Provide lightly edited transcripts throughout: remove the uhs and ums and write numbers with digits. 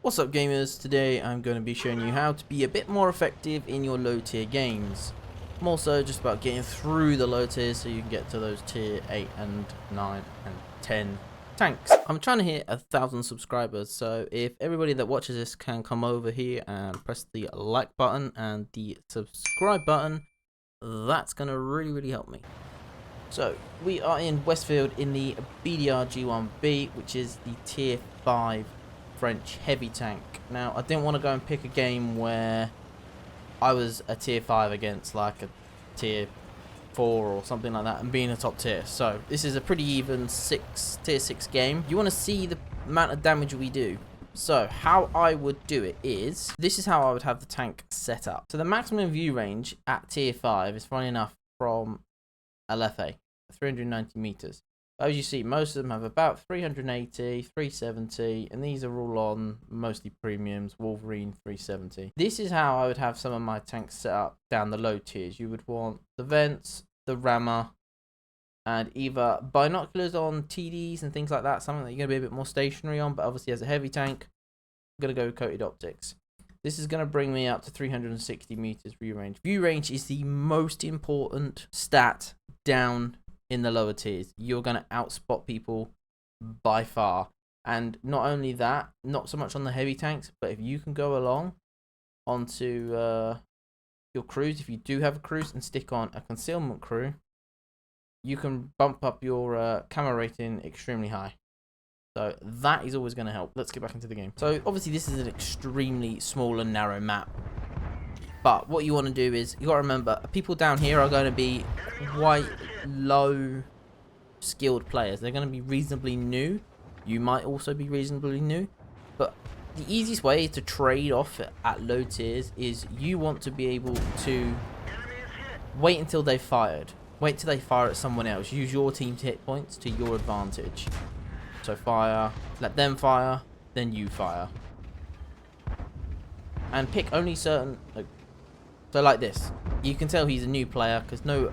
What's up gamers, today I'm going to be showing you how to be a bit more effective in your low tier games. More so just about getting through the low tiers so you can get to those tier 8 and 9 and 10 tanks. I'm trying to hit 1,000 subscribers, so if everybody that watches this can come over here and press the like button and the subscribe button, that's going to really help me. So we are in Westfield in the BDR G1B, which is the tier 5 French heavy tank. Now I didn't want to go and pick a game where I was a tier 5 against like a tier 4 or something like that and being a top tier. So this is a pretty even tier 6 game. You want to see the amount of damage we do. So how I would do it is, this is how I would have the tank set up. So the maximum view range at tier 5 is funny enough from LFA, 390 meters. As you see, most of them have about 380, 370, and these are all on mostly premiums, Wolverine 370. This is how I would have some of my tanks set up down the low tiers. You would want the vents, the rammer, and either binoculars on TDs and things like that, something that you're going to be a bit more stationary on, but obviously as a heavy tank, I'm going to go with coated optics. This is going to bring me up to 360 meters view range. View range is the most important stat down in the lower tiers. You're going to outspot people by far. And not only that, not so much on the heavy tanks, but if you can go along onto your crews, if you do have a cruise, and stick on a concealment crew, you can bump up your camo rating extremely high. So that is always going to help. Let's get back into the game. So obviously this is an extremely small and narrow map. But what you want to do is, you got to remember, people down here are going to be quite low skilled players. They're going to be reasonably new. You might also be reasonably new. But the easiest way to trade off at low tiers is you want to be able to wait until they've fired. Wait till they fire at someone else. Use your team's hit points to your advantage. So fire, let them fire, then you fire. And pick only certain... So like this, you can tell he's a new player because no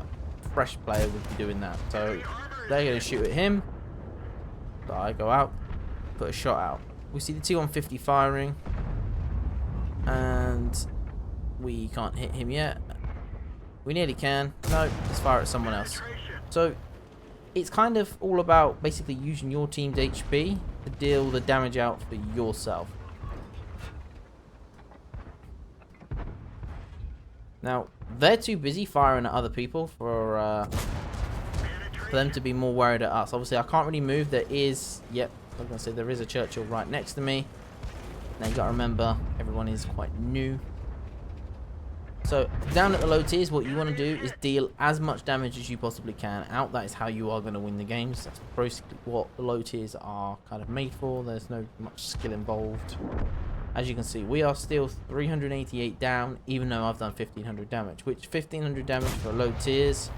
fresh player would be doing that. So they're going to shoot at him. So I go out, put a shot out. We see the T-150 firing. And we can't hit him yet. We nearly can. No, let's fire at someone else. So it's kind of all about basically using your team's HP to deal the damage out for yourself. Now, they're too busy firing at other people for them to be more worried at us. Obviously, I can't really move. There is, yep, I was going to say there is a Churchill right next to me. Now, you got to remember, everyone is quite new. So, down at the low tiers, what you want to do is deal as much damage as you possibly can out. That is how you are going to win the games. That's basically what the low tiers are kind of made for. There's no much skill involved. As you can see, we are still 388 down, even though I've done 1500 damage, which 1500 damage for low tiers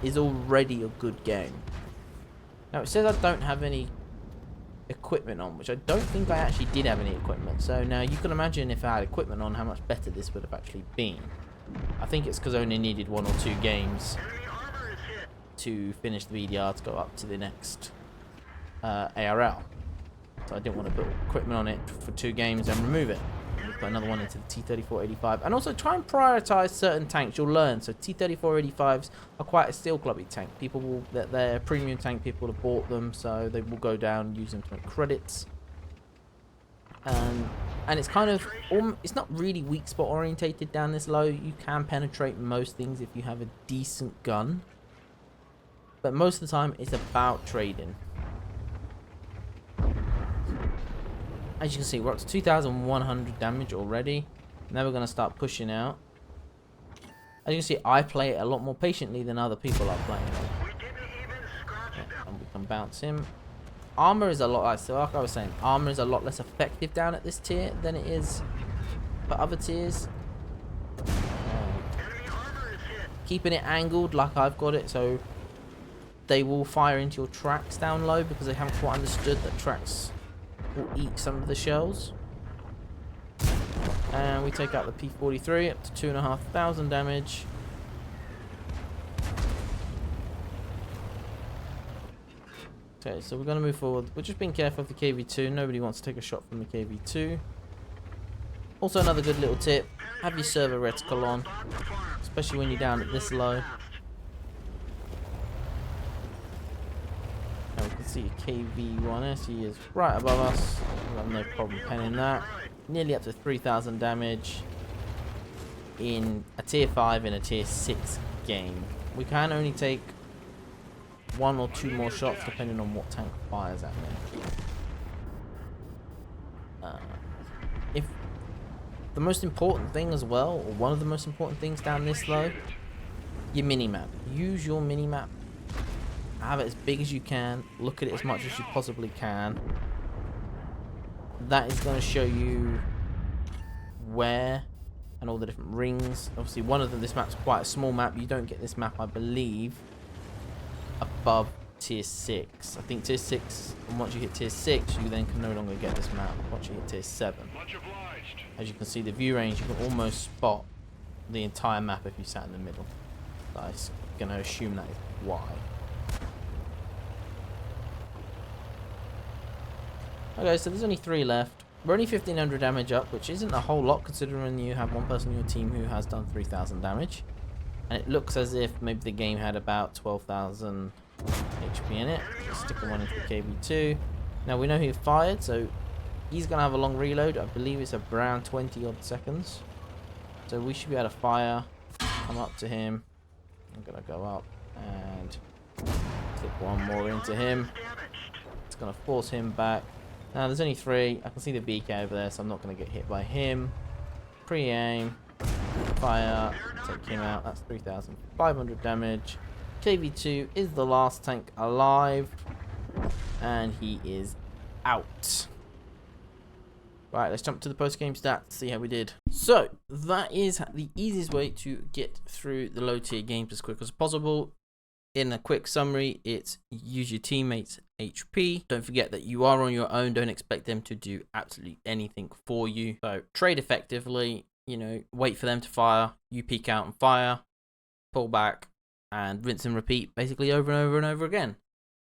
is already a good game. Now, it says I don't have any equipment on, which I don't think I actually did have any equipment. So now you can imagine if I had equipment on, how much better this would have actually been. I think it's because I only needed 1 or 2 games to finish the VDR to go up to the next ARL. So I didn't want to put equipment on it for 2 games and remove it. Put another one into the T-3485. And also try and prioritize certain tanks. You'll learn. So T-3485s are quite a steel clubby tank. People will, they're premium tank. People have bought them, so they will go down and use them to make credits. And it's kind of, it's not really weak spot orientated down this low. You can penetrate most things if you have a decent gun. But most of the time, it's about trading. As you can see, we're up to 2,100 damage already. Now we're going to start pushing out. As you can see, I play it a lot more patiently than other people are playing it. Yeah, and we can bounce him. Armor is a lot, like I was saying, armor is a lot less effective down at this tier than it is for other tiers. Keeping it angled like I've got it, so they will fire into your tracks down low because they haven't quite understood that tracks will eat some of the shells. And we take out the P-43 up to 2,500 damage. Okay, so we're going to move forward. We're just being careful of the KV-2. Nobody wants to take a shot from the KV-2. Also, another good little tip, have your servo reticle on, especially when you're down at this low. Now we can see KV1S, he is right above us. We have no problem penning that. Nearly up to 3,000 damage in a tier 5 and a tier 6 game. We can only take 1 or 2 more shots depending on what tank fires at me. If the most important thing as well, or one of the most important things down this low, your mini-map. Use your mini-map. Have it as big as you can. Look at it as much as you possibly can. That is going to show you where and all the different rings. Obviously, one of them, this map's quite a small map. You don't get this map, I believe, above tier 6. I think tier 6, and once you hit tier 6, you then can no longer get this map once you hit tier 7. As you can see, the view range, you can almost spot the entire map if you sat in the middle. So I'm going to assume that is why. Okay, so there's only 3 left. We're only 1,500 damage up, which isn't a whole lot considering you have one person in your team who has done 3,000 damage. And it looks as if maybe the game had about 12,000 HP in it. Sticking one into the KV2. Now we know he fired, so he's going to have a long reload. I believe it's around 20 odd seconds. So we should be able to fire. Come up to him. I'm going to go up and stick one more into him. It's going to force him back. Now there's only 3. I can see the BK over there, so I'm not going to get hit by him. Pre-aim. Fire. Take him out. That's 3,500 damage. KV2 is the last tank alive. And he is out. Right, let's jump to the post-game stats, see how we did. So, that is the easiest way to get through the low-tier games as quick as possible. In a quick summary, it's use your teammates' HP. Don't forget that you are on your own. Don't expect them to do absolutely anything for you. So, trade effectively, you know, wait for them to fire. You peek out and fire. Pull back and rinse and repeat basically over and over and over again.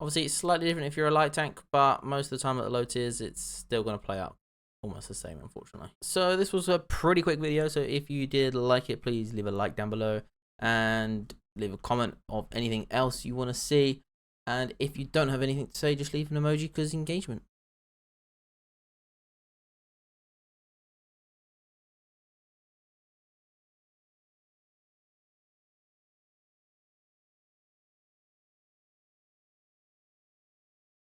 Obviously, it's slightly different if you're a light tank, but most of the time at the low tiers, it's still going to play out almost the same, unfortunately. So this was a pretty quick video, so if you did like it, please leave a like down below and leave a comment of anything else you want to see. And if you don't have anything to say, just leave an emoji, because engagement.